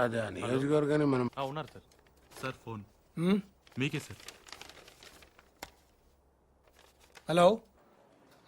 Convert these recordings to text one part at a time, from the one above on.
అదే నియోజకవర్గాన్ని మనం ఉన్నారు సార్. సార్ ఫోన్ మీకే సార్. హలో,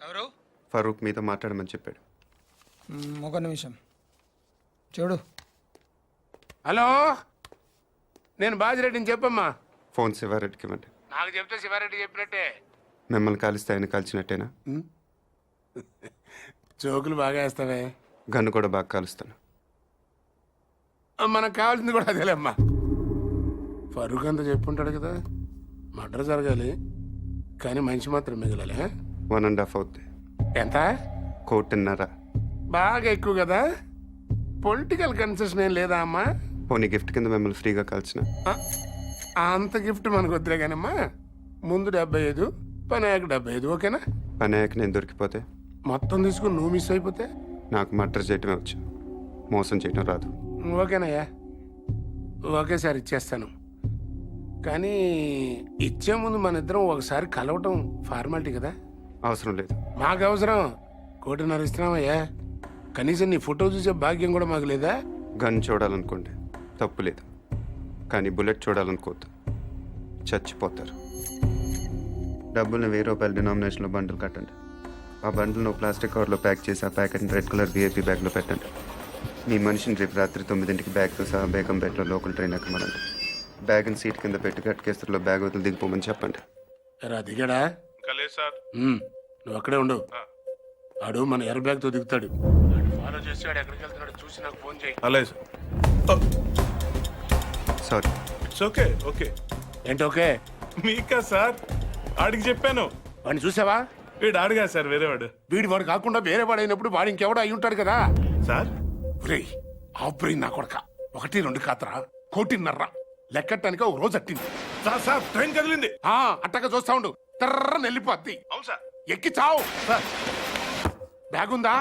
ఎవరు? ఫరూక్ మీతో మాట్లాడమని చెప్పాడు. ఒక నిమిషం చూడు. హలో, నేను బాజిరెడ్డిని చెప్పమ్మా. ఫోన్ శివారెడ్డికి ఇవ్వండి. నాకు చెప్తే శివారెడ్డి చెప్పినట్టే. మిమ్మల్ని కాలిస్తే ఆయన కాల్చినట్టేనా? జోకులు బాగా వేస్తావే. గన్ను కూడా బాగా కాలుస్తాను. మనకు కావాల్సింది కూడా అదేలేమ్మా. ఫరూక్ అంతా చెప్పుంటాడు కదా, మర్డర్ జరగాలి కానీ మనిషి మాత్రం మిగలాలి. 1.5 అవుద్ది. ఎంత? 1.5. బాగా ఎక్కువ కదా. పొలిటికల్ కన్సెషన్ ఏం లేదా అమ్మా? పోనీ గిఫ్ట్ కింద మిమ్మల్ని ఫ్రీగా కాల్చిన. అంత గిఫ్ట్ మనకు వద్దులే కానమ్మా. ముందు 75, పని అయ్యాక 75, ఓకేనా? పని అయ్యాక నేను దొరికిపోతే? మొత్తం తీసుకుని నువ్వు మిస్ అయిపోతే? నాకు మర్డర్ చేయటమే వచ్చు, మోసం చేయటం రాదు. ఓకేనయ్యా, ఒకేసారి ఇచ్చేస్తాను. కానీ ఇచ్చే ముందు మన ఇద్దరం ఒకసారి కలవటం ఫార్మాలిటీ కదా. అవసరం లేదు. మాకు అవసరం. 1.5 ఇస్తున్నామయ్యా. కనీసం నీ ఫోటో చూసే భాగ్యం కూడా మాకు లేదా? గన్ చూడాలనుకోండి, తప్పు లేదు. కానీ బుల్లెట్ చూడాలనుకోవద్దు, చచ్చిపోతారు. డబ్బుల్ని 1000 రూపాయల డినామినేషన్లో బండిల్ కట్టండి. ఆ బండిల్ను ప్లాస్టిక్ కవర్లో ప్యాక్ చేసి ఆ ప్యాకెట్ని రెడ్ కలర్ VIP బ్యాగ్లో పెట్టండి. మీ మనిషిని రేపు రాత్రి 9ంటికి బ్యాగ్తో సహా బేగంపేటలో లోకల్ ట్రైన్ ఎక్కమనండి. బ్యాగ్ని సీట్ కింద పెట్టి గట్కేస్తలో బ్యాగ్ వదిలి దిగిపోమని చెప్పండి. దిగాడా? నువ్వు అక్కడే ఉండు. ఆడు మన ఎర్ర బ్యాగ్తో దిగుతాడు. ఫాలో చేసి ఆడు ఎక్కడికి వెళ్తున్నాడు చూసి నాకు ఫోన్ చేయి. అలాగే sir. Sorry. It's okay. Okay ఏంటి ఓకే? మీకా సార్? ఆడికి చెప్పాను. వాడిని చూసావా? వీడు ఆడుగా సార్, వేరేవాడు. వాడు కాకుండా వేరే వాడు అయినప్పుడు వాడు ఇంకెవడో అయి ఉంటాడు కదా సార్. ఆబ్రెయిన్ నా కొడక. 1, 2 కాతరా, 1.5 లెక్కటానికి ఒక రోజు అట్టింది. సార్ సార్ ట్రైన్ కదిలింది. అట్టగా చూస్తా ఉండు, తర్రని వెళ్ళిపోద్ది. అవును సార్. ఎక్కి చావు. బ్యాగ్ ఉందా?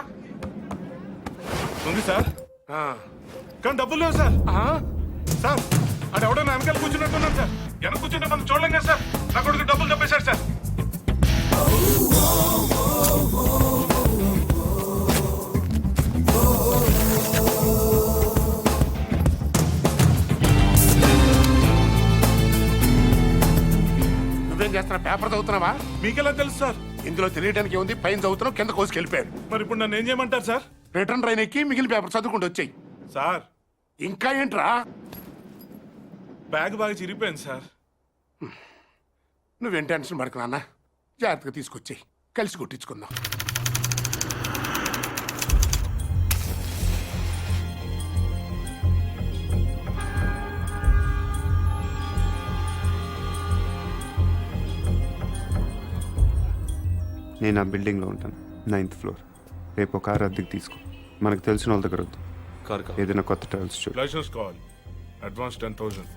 ఉంది సార్, కానీ డబ్బులు లేవు సార్. సార్ అది ఎవడో నా వెనకాల కూర్చున్నట్టున్నాను సార్. వెనక కూర్చుంటే మనం చూడలేం కదా సార్. నా కొడుకు డబ్బులు తప్పేశాడు సార్. నువ్వేం చేస్తున్నా? పేపర్ చదువుతున్నావా? మీకెలా తెలుసు సార్? ఇందులో తెలియడానికి ఉంది. పైన చదువుతున్నావు, కింద కోసుకెళ్ళిపోయాడు. మరి ఇప్పుడు నన్ను ఏం చేయమంటారు సార్? రిటర్న్ ట్రైన్ ఎక్కి మిగిలిన పేపర్ చదువుకుంటూ వచ్చాయి. సార్ ఇంకా ఏంట్రా? బ్యాగ్ బాగా చిరిగిపోయింది సార్. నువ్వేం టెన్షన్ పడకు నాన్న, జాగ్రత్తగా తీసుకొచ్చాయి, కలిసి కొట్టించుకుందాం. నేను ఆ బిల్డింగ్లో ఉంటాను, 9th ఫ్లోర్. రేపు కార్ అద్దెకి తీసుకో. మనకు తెలిసిన వాళ్ళ దగ్గర వద్దు. ఏదైనా కొత్త ట్రావెల్స్ చూడు. లైసెన్స్ కావాలి. అడ్వాన్స్ 10,000.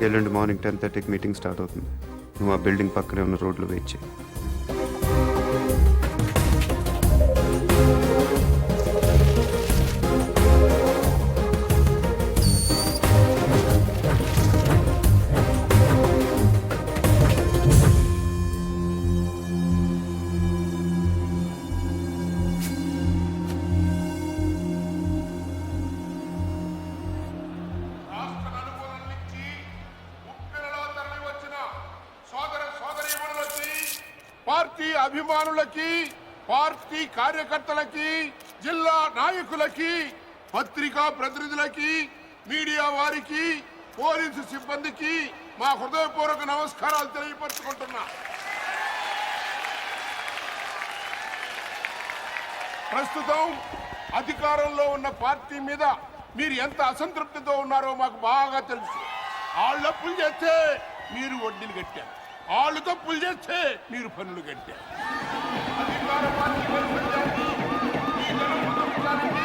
ఎల్లుండి మార్నింగ్ 10:30కి మీటింగ్ స్టార్ట్ అవుతుంది. నువ్వు ఆ బిల్డింగ్ పక్కనే ఉన్న రోడ్లో వెయిట్ చేయి. పార్టీ అభిమానులకి, పార్టీ కార్యకర్తలకి, జిల్లా నాయకులకి, పత్రికా ప్రతినిధులకి, మీడియా వారికి, పోలీసు సిబ్బందికి మా హృదయపూర్వక నమస్కారాలు తెలియపరుచుకుంటున్నా. ప్రస్తుతం అధికారంలో ఉన్న పార్టీ మీద మీరు ఎంత అసంతృప్తితో ఉన్నారో మాకు బాగా తెలుసు. వాళ్ళు అప్పులు చేస్తే మీరు వడ్డీలు కట్టారు, వాళ్ళు తప్పులు చేస్తే మీరు పనులు కట్టారు. అధికార పార్టీ వైఫల్యాన్ని మీ గెలుపుదానికి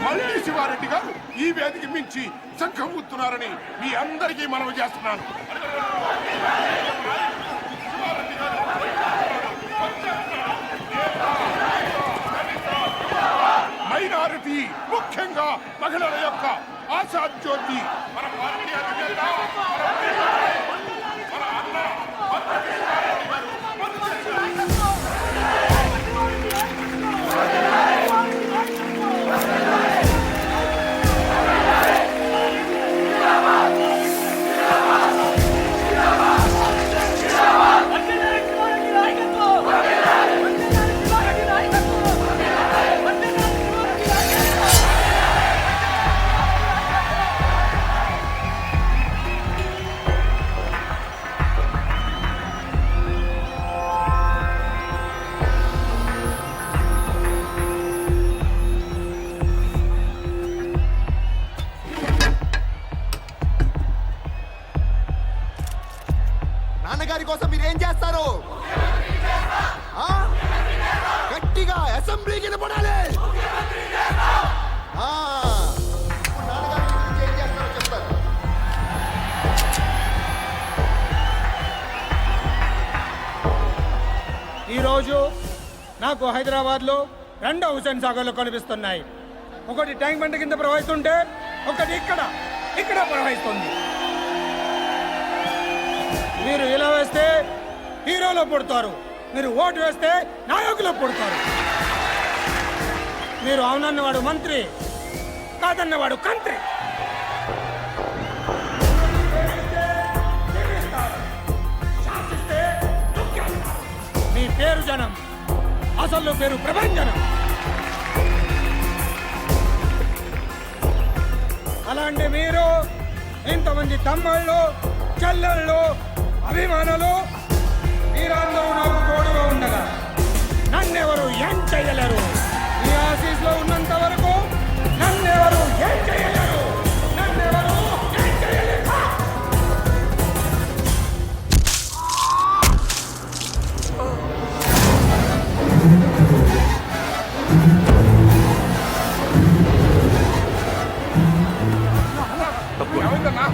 మళ్ళీ శివారెడ్డి గారు ఈ వేదిక మించి శంఖం గుర్తున్నారని మీ అందరికీ మనవి చేస్తున్నాను. శివారెడ్డి గారు మహిళల యొక్క ఆశాజ్యోతి మన పార్టీ అధినేత, మన అన్న పద్మనాభరెడ్డి గారు. నాన్నగారి కోసం మీరు ఏం చేస్తారు? ఆ? గట్టిగా అసెంబ్లీకి నిలబడాలి. ఆ, ఇప్పుడు నాన్నగారి గురించి ఏం చేస్తారో చెప్తారు. ఈరోజు నాకు హైదరాబాద్లో 2 హుసేన్ సాగర్లు కనిపిస్తున్నాయి. ఒకటి ట్యాంక్ బండ్ కింద ప్రవహిస్తుంటే ఒకటి ఇక్కడ ప్రవహిస్తుంది. మీరు ఇలా వేస్తే హీరోలో పుడతారు, మీరు ఓటు వేస్తే నాయకులు పుడతారు. మీరు అవునన్నవాడు మంత్రి, కాదన్నవాడు కంత్రి. మీ పేరు జనం, అసలు పేరు ప్రభంజనం. అలాంటి మీరు ఇంతమంది తమ్ముళ్ళు, చెల్లెళ్ళు, అభిమానులు మీరందరూ నాకు తోడుగా ఉండగా నన్నెవరు ఏం చెయ్యలేరు. మీ ఆఫీస్లో ఉన్నంత వరకు నన్నెవరు ఏం చెయ్యలేరు. నన్నెవరు ఏం చెయ్యలేరు. ఏమైందన్నా?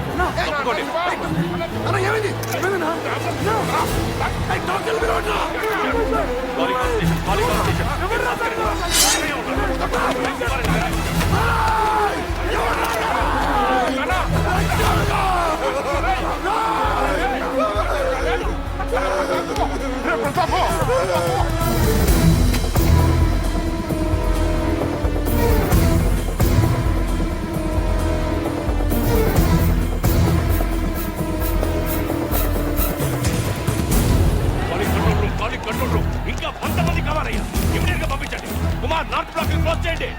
అన్న, ఏమైంది? ఏమైందన్నా? ప్రతాపం కంట్రోల్ రూమ్ ఇంకా 100 మంది కావాలయ్యా. ఇమీడియట్ గా పంపించండి. కుమార్, నార్త్ బ్లాక్ క్లోజ్ చేయండి.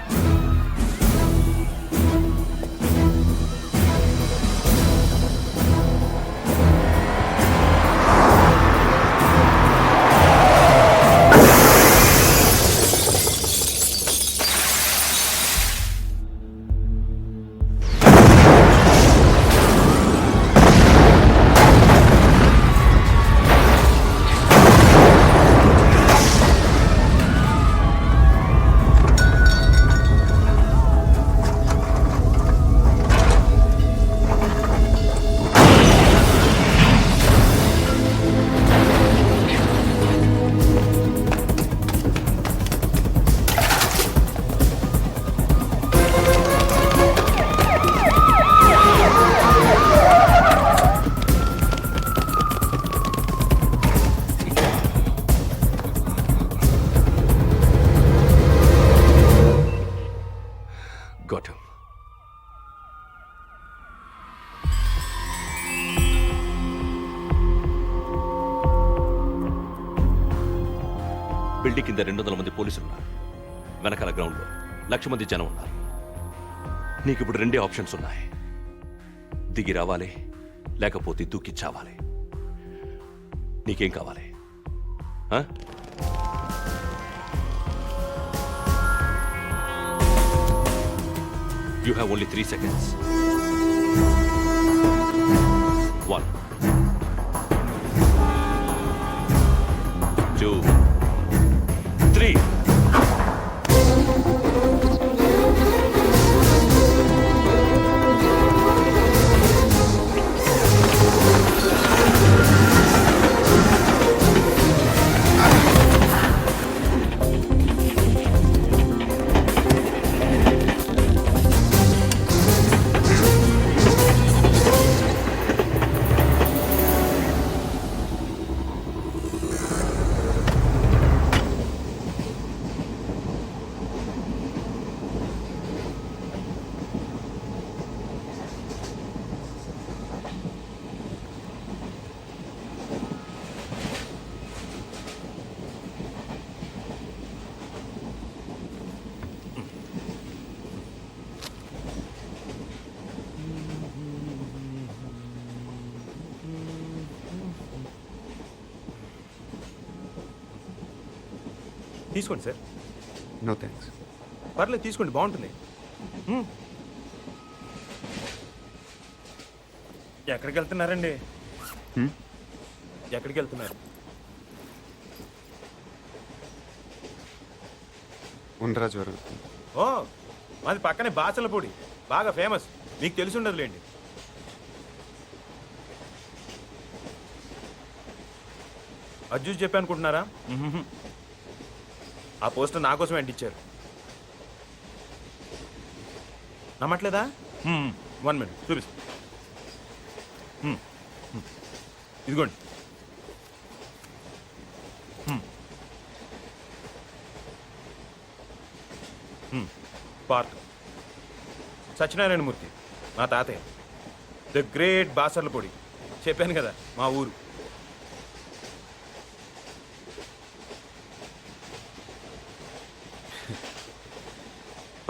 Got him. బిల్డింగ్ కింద 200 మంది పోలీసులు ఉన్నారు. వెనకాల గ్రౌండ్ లో 1,00,000 మంది జనం ఉన్నారు. నీకు ఇప్పుడు 2 ఆప్షన్స్ ఉన్నాయి. దిగి రావాలి, లేకపోతే దూకి చావాలి. నీకేం కావాలి? You have only 3 seconds. 1, 2, 3. తీసుకోండి సార్. No thanks. పర్లేదు తీసుకోండి, బాగుంటుంది. ఎక్కడికి వెళ్తున్నారండి? ఎక్కడికి వెళ్తున్నారు? ఉండరాజవరం. ఓ, మాది పక్కనే బాచలపూడి, బాగా ఫేమస్, మీకు తెలిసి ఉండదులేండి. అది చూసి చెప్పి అనుకుంటున్నారా? ఆ పోస్టర్ నా కోసం అంటించారు. నమ్మట్లేదా? 1 మినిట్ చూపిస్తా. ఇదిగోండి. పార్క్ సత్యనారాయణమూర్తి మా తాతయ్య, ద గ్రేట్ బాసర్లపొడి. చెప్పాను కదా మా ఊరు.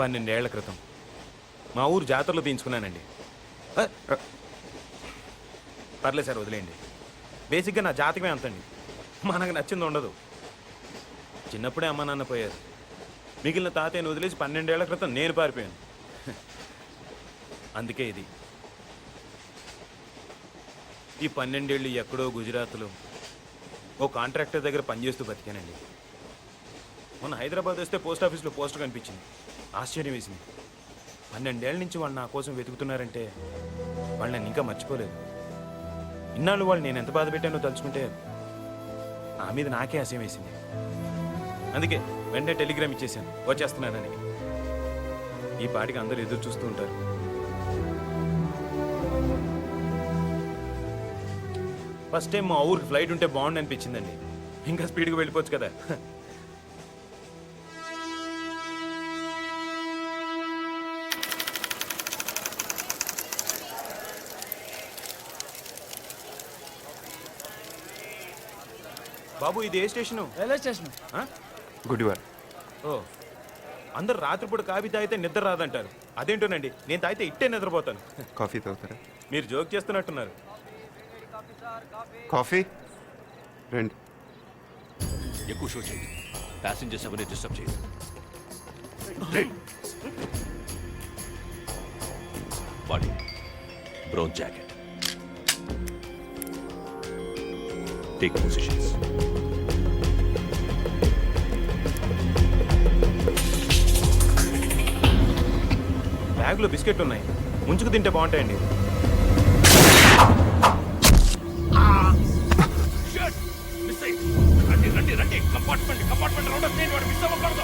పన్నెండేళ్ల క్రితం మా ఊరు జాతరలో తీయించుకున్నానండి. పర్లేదు సార్, వదిలేయండి. బేసిక్గా నా జాతకమే అంతండి, మనకు నచ్చింది ఉండదు. చిన్నప్పుడే అమ్మ నాన్న పోయారు, మిగిలిన తాతయ్యను వదిలేసి 12 ఏళ్ల క్రితం నేను పారిపోయాను. అందుకే ఇది. ఈ 12 ఏళ్ళు ఎక్కడో గుజరాత్లో ఓ కాంట్రాక్టర్ దగ్గర పనిచేస్తూ బతికానండి. మొన్న హైదరాబాద్ వస్తే పోస్ట్ ఆఫీస్లో పోస్టర్ కనిపించింది. ఆశ్చర్యం వేసింది. 12 ఏళ్ళ నుంచి వాళ్ళు నా కోసం వెతుకుతున్నారంటే వాళ్ళు నన్ను ఇంకా మర్చిపోలేదు. ఇన్నాళ్ళు వాళ్ళు నేను ఎంత బాధ పెట్టానో తలుచుకుంటే నా మీద నాకే అసహ్యం వేసింది. అందుకే వెంటనే టెలిగ్రామ్ ఇచ్చేసాను వచ్చేస్తున్నానని. ఈ పాటికి అందరూ ఎదురు చూస్తూ ఉంటారు. ఫస్ట్ టైం మా ఊరికి ఫ్లైట్ ఉంటే బాగుండు అనిపించిందండి. ఇంకా స్పీడ్గా వెళ్ళిపోవచ్చు కదా. బాబు, ఇది ఏ స్టేషను? Railway station. గుడివాడ. ఓ, అందరు రాత్రిపూట కాఫీ తాగితే నిద్ర రాదంటారు. అదేంటోనండి, నేను తాగితే ఇట్టే నిద్రపోతాను. కాఫీ తాగుతారా? మీరు జోక్ చేస్తున్నట్టున్నారు. కాఫీ రండి. ఎక్కువ షో చేయండి, ప్యాసింజర్స్ ఎవరిని డిస్టర్బ్ చేయండి. Body brown jacket, take positions. బ్యాగ్లో బిస్కెట్ ఉన్నాయి, ముంచుకు తింటే బాగుంటాయండి. రండి రండి, కంపార్ట్మెంట్ కంపార్ట్మెంట్ రౌండ్ అప్ చేయండి, వాడు మిస్ అవ్వకూడదు.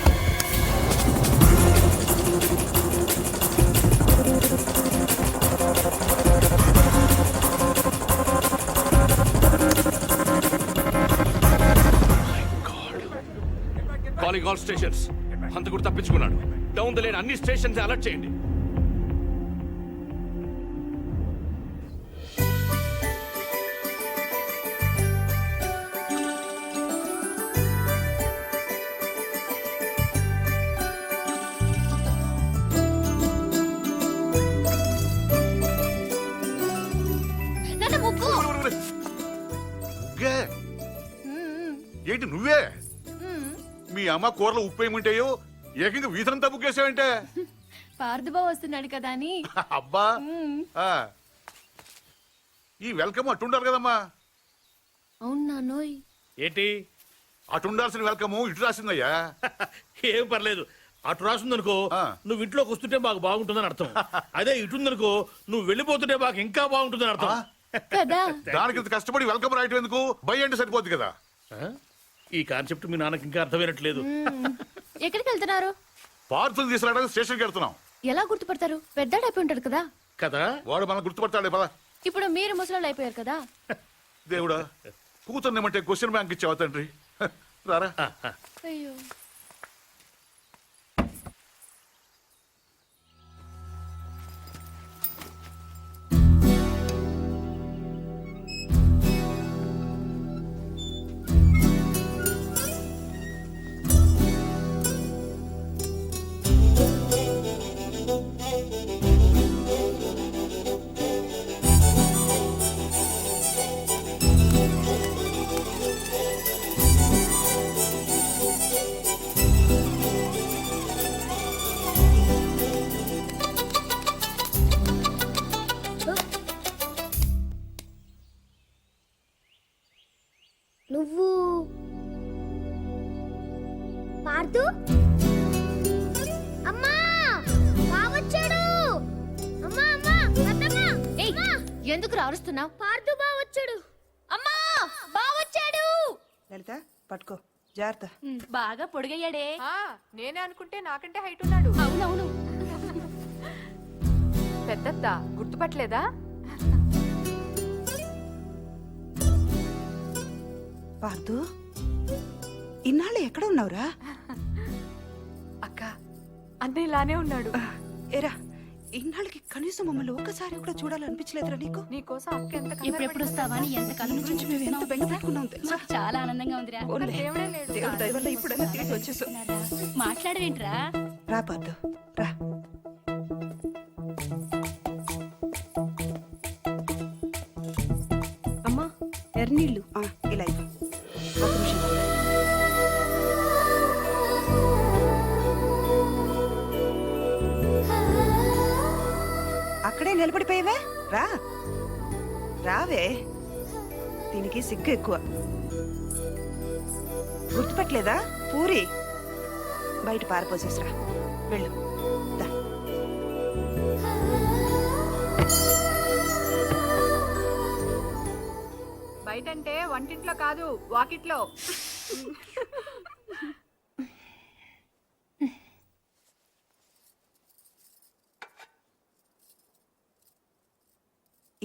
Calling all stations. హంతకుడు తప్పించుకున్నాడు. డౌన్ ద లేన్ అన్ని స్టేషన్స్ అలర్ట్ చేయండి. ఏంటి నువ్వే? మీ అమ్మ కూరలో ఉప్పు ఏముంటాయో ఏకంగా వీధంతా బుక్కేసావంటే. పార్థబాబు వస్తున్నాడు కదా అని. అబ్బా, ఈ వెల్కమ్ అట్టుండాలి కదమ్మా. అవును నాన్నోయ్. ఏంటి అటుండాల్సిన వెల్కమ్ ఇటు రాసిందయ్యా. ఏం పర్లేదు, అటు రాసిందనుకో నువ్వు ఇంట్లోకి వస్తుంటే మాకు బాగుంటుందని అర్థం. అదే ఇటుందనుకో నువ్వు వెళ్ళిపోతుంటే మాకు ఇంకా బాగుంటుందని అర్థం కదా. దానికి ఇంత కష్టపడి వెల్కమ్ రాయటం ఎందుకు? బై అంటే సరిపోద్ది కదా. ఈ కాన్సెప్ట్ మీ నాన్నకి ఇంకా అర్థమైనట్లేదు. ఎక్కడికి వెళ్తున్నారు? పార్సల్ తీసుకురావడానికి స్టేషన్కి వెళ్తున్నాం. ఎలా గుర్తుపడతారు? పెద్దాడైపోయి ఉంటాడు కదా. కదా, వాడు మనం గుర్తుపడతాడే పదా. ఇప్పుడు మీరు ముసలాళ్ళు అయిపోయారు కదా. దేవుడా, కూతుర్నేమంటే క్వశ్చన్ బ్యాంక్ ఇచ్చావా తండ్రి? రారా. అయ్యో, అమ్మా బావొచ్చాడు. అమ్మా అమ్మా అత్తమ్మ. ఏయ్ ఎందుకు అరుస్తున్నావు? పార్దు బావొచ్చాడు. అమ్మా బావొచ్చాడు. లలిత పట్టుకో జాగ్రత్త. బాగా పొడిగయ్యాడే. నేనే అనుకుంటే నాకంటే హైట్ ఉన్నాడు. అవునవును. పెద్దత్త గుర్తుపట్టలేదా? పార్దు ఇన్నాళ్ళు ఎక్కడ ఉన్నావురా? అక్క అన్నయ్య ఇలానే ఉన్నాడు. ఏరా ఇన్నాళ్ళకి కనీసం మమ్మల్ని ఒక్కసారి కూడా చూడాలనిపించలేదురా నీకు? నీకోసం అక్క ఎంత ఎప్పుడెప్పుడు వస్తావా అని ఎంత నీ గురించి మేము ఎంత బెంగ పెట్టుకున్నాం తెలుసా? చాలా ఆనందంగా ఉందిరా. పోన్లే, దేవుడే లేడు. దేవుడి దయ వల్ల ఇప్పుడైనా తిరిగి వచ్చేసావు. మాట్లాడవేంట్రా? రా పార్దు రా. అమ్మా ఎర్నీళ్ళు. ఇలా ఇవ్వు. ఒక నిమిషం. అక్కడే నిలబడిపోయావే, రా రావే. దీనికి సిగ్గు ఎక్కువ. గుర్తుపట్టలేదా? పూరి బయట పారిపోసేసిరా. వెళ్ళు దా. బయటంటే వంటింట్లో కాదు వాకిట్లో.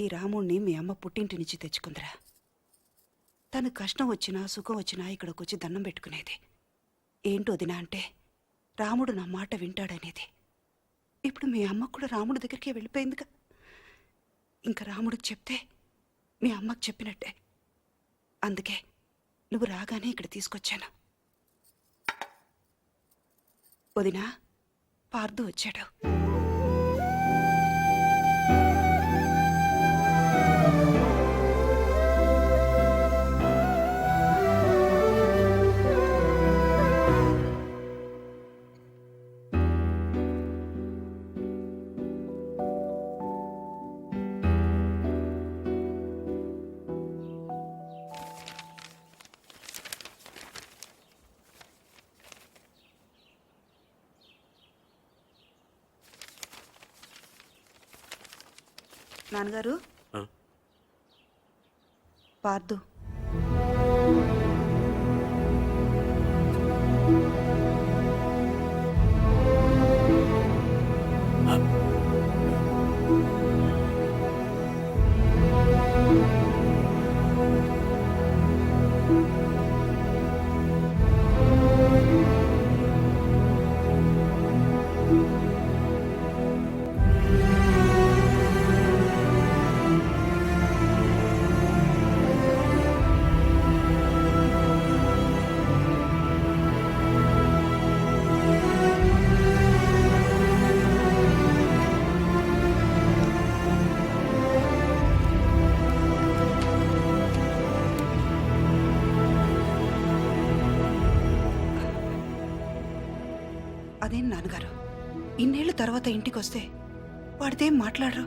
ఈ రాముణ్ణి మీ అమ్మ పుట్టింటి నుంచి తెచ్చుకుందిరా. తను కష్టం వచ్చినా సుఖం వచ్చినా ఇక్కడికి వచ్చి దండం పెట్టుకునేది. ఏంటో దినా అంటే రాముడు నా మాట వింటాడనేది. ఇప్పుడు మీ అమ్మ కూడా రాముడి దగ్గరికే వెళ్ళిపోయిందిగా. ఇంకా రాముడికి చెప్తే మీ అమ్మకు చెప్పినట్టే. అందుకే నువ్వు రాగానే ఇక్కడ తీసుకొచ్చాను. వదినా, పార్దు వచ్చాడు. నాన్నగారు, పార్దు అదేం నాన్నగారు, ఇన్నేళ్ల తర్వాత ఇంటికి వస్తే వాడితేం మాట్లాడరు?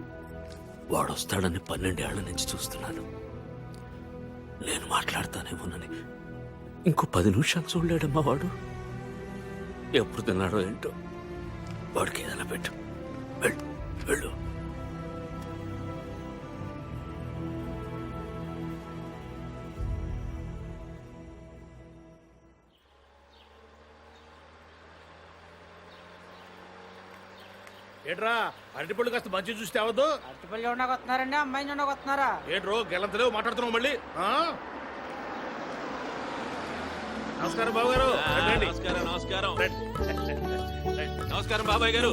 వాడొస్తాడని 12 ఏళ్ల నుంచి చూస్తున్నాను. నేను మాట్లాడతానేమోనని ఇంకో 10 నిమిషాలు చూడలేడమ్మా వాడు. ఎప్పుడు తిన్నాడో ఏంటో. వాడికి ఏదైనా పెట్టు. వెళ్ళు వెళ్ళు. ఏట్రా అరటిపళ్ళు కాస్త మంచి చూస్తే అవద్దు. అరటిపల్లి ఉండకు వస్తున్నారండి, అమ్మాయిని ఉండకు వస్తున్నారా? ఏట్రో గెలంతలేవు మాట్లాడుతున్నావు మళ్ళీ. నమస్కారం బాబు గారు. నమస్కారం బాబాయ్ గారు.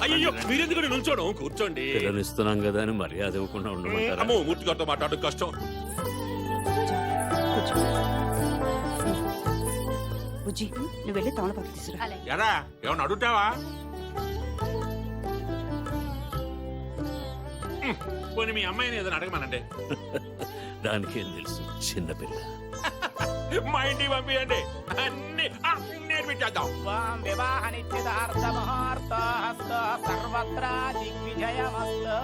అయ్యో మీరెందుకు నిల్చోడం? కూర్చోండి. ఇస్తున్నాం కదా అని మర్యాద ఇవ్వకుండా ఉండమంటారా? అమ్మో మూర్తి గారితో మాట్లాడడం కష్టం. బుజ్జి, నువ్వు వెళ్ళి తమలపాకు తీసుకురా. ఎరా ఏమన్నా అడుగుతావా? పోనీ మీ అమ్మాయిని ఏదైనా అడగమనండి. దానికేం తెలుసు, చిన్నపిల్ల. మా ఇంటికి పంపించండి, అన్ని నేర్పించేద్దాం. వివాహ నిశ్చితార్థ ముహూర్త సర్వత్రా దిగ్విజయమస్తు.